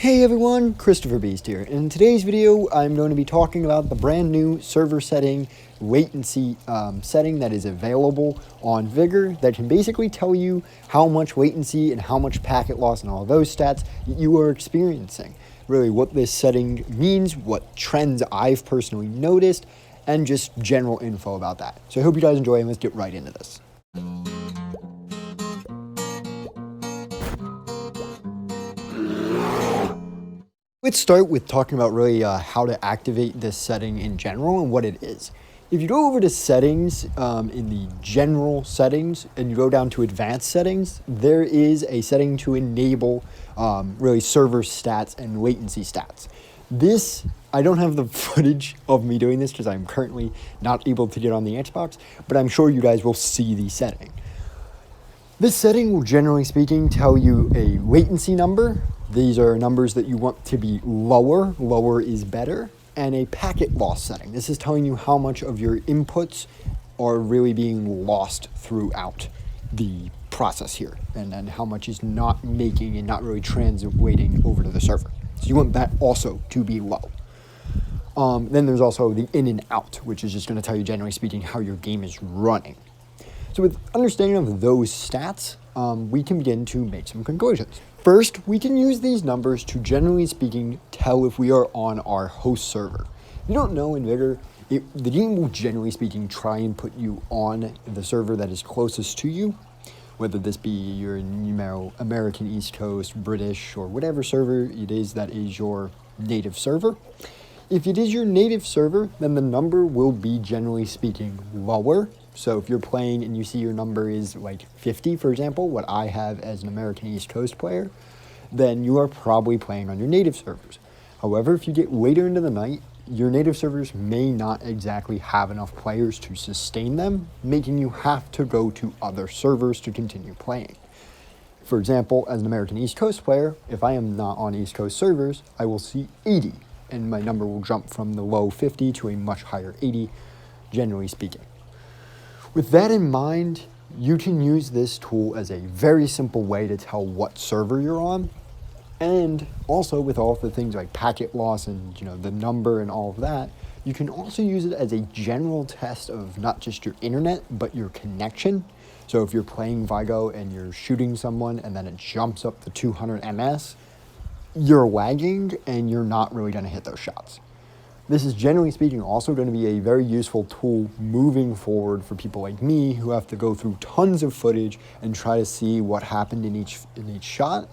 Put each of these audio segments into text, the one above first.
Hey everyone, Christopher Beast here. In today's video, I'm going to be talking about the brand new server setting latency setting that is available on Vigor that can basically tell you how much latency and how much packet loss and all those stats you are experiencing. Really what this setting means, what trends I've personally noticed, and just general info about that. So I hope you guys enjoy and let's get right into this. Let's start with talking about really how to activate this setting in general and what it is. If you go over to settings in the general settings and you go down to advanced settings, there is a setting to enable really server stats and latency stats. This, I don't have the footage of me doing this because I'm currently not able to get on the Xbox, but I'm sure you guys will see the setting. This setting will, generally speaking, tell you a latency number. These are numbers that you want to be lower. Lower is better. And a packet loss setting. This is telling you how much of your inputs are really being lost throughout the process here. And then how much is not making and not really translating over to the server. So you want that also to be low. Then there's also the in and out, which is just going to tell you, generally speaking, how your game is running. So with understanding of those stats, we can begin to make some conclusions. First, we can use these numbers to, generally speaking, tell if we are on our host server. If you don't know in Vigor, the game will, generally speaking, try and put you on the server that is closest to you, whether this be your American East Coast, British, or whatever server it is that is your native server. If it is your native server, then the number will be, generally speaking, lower. So if you're playing and you see your number is like 50, for example, what I have as an American East Coast player, then you are probably playing on your native servers. However, if you get later into the night, your native servers may not exactly have enough players to sustain them, making you have to go to other servers to continue playing. For example, as an American East Coast player, if I am not on East Coast servers, I will see 80, and my number will jump from the low 50 to a much higher 80, generally speaking. With that in mind, you can use this tool as a very simple way to tell what server you're on. And also with all of the things like packet loss and the number and all of that, you can also use it as a general test of not just your internet, but your connection. So if you're playing Vigor and you're shooting someone and then it jumps up to 200 ms, you're lagging and you're not really going to hit those shots. This is, generally speaking, also going to be a very useful tool moving forward for people like me who have to go through tons of footage and try to see what happened in each shot.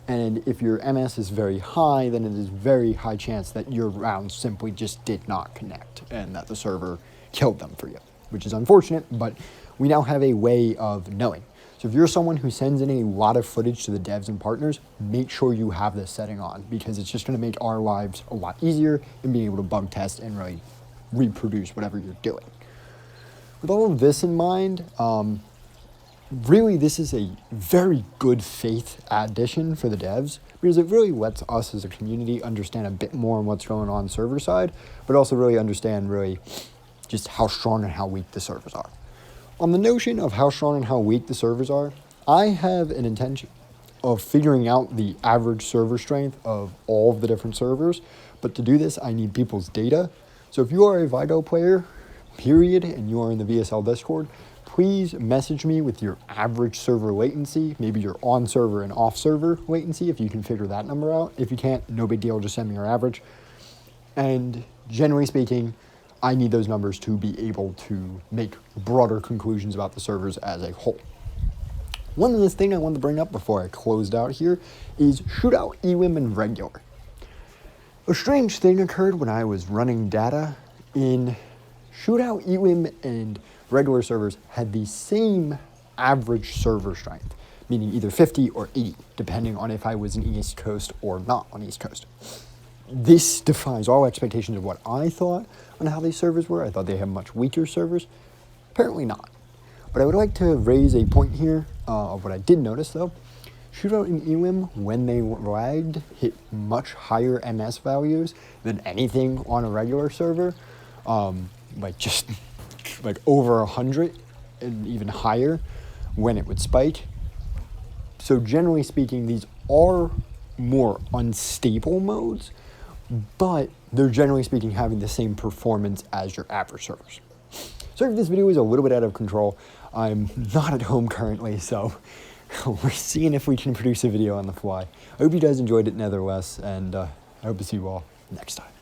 And if your MS is very high, then it is very high chance that your rounds simply just did not connect and that the server killed them for you, which is unfortunate, but we now have a way of knowing. So if you're someone who sends in a lot of footage to the devs and partners, make sure you have this setting on because it's just going to make our lives a lot easier in being able to bug test and really reproduce whatever you're doing. With all of this in mind, really this is a very good faith addition for the devs because it really lets us as a community understand a bit more on what's going on server side, but also really understand really just how strong and how weak the servers are. On the notion of how strong and how weak the servers are, I have an intention of figuring out the average server strength of all of the different servers, but to do this, I need people's data. So if you are a Vigor player, period, and you are in the VSL Discord, please message me with your average server latency, maybe your on-server and off-server latency, if you can figure that number out. If you can't, no big deal, just send me your average. And generally speaking, I need those numbers to be able to make broader conclusions about the servers as a whole. One last thing I wanted to bring up before I closed out here is shootout, elim, and regular. A strange thing occurred when I was running data in shootout, elim, and regular servers had the same average server strength, meaning either 50 or 80, depending on if I was in East Coast or not on East Coast. This defies all expectations of what I thought on how these servers were. I thought they had much weaker servers. Apparently not. But I would like to raise a point here of what I did notice though. Shootout and elim, when they lagged, hit much higher MS values than anything on a regular server. Like over 100 and even higher when it would spike. So generally speaking, these are more unstable modes, but they're generally speaking having the same performance as your average servers. Sorry if this video is a little bit out of control. I'm not at home currently, so we're seeing if we can produce a video on the fly. I hope you guys enjoyed it nevertheless, and I hope to see you all next time.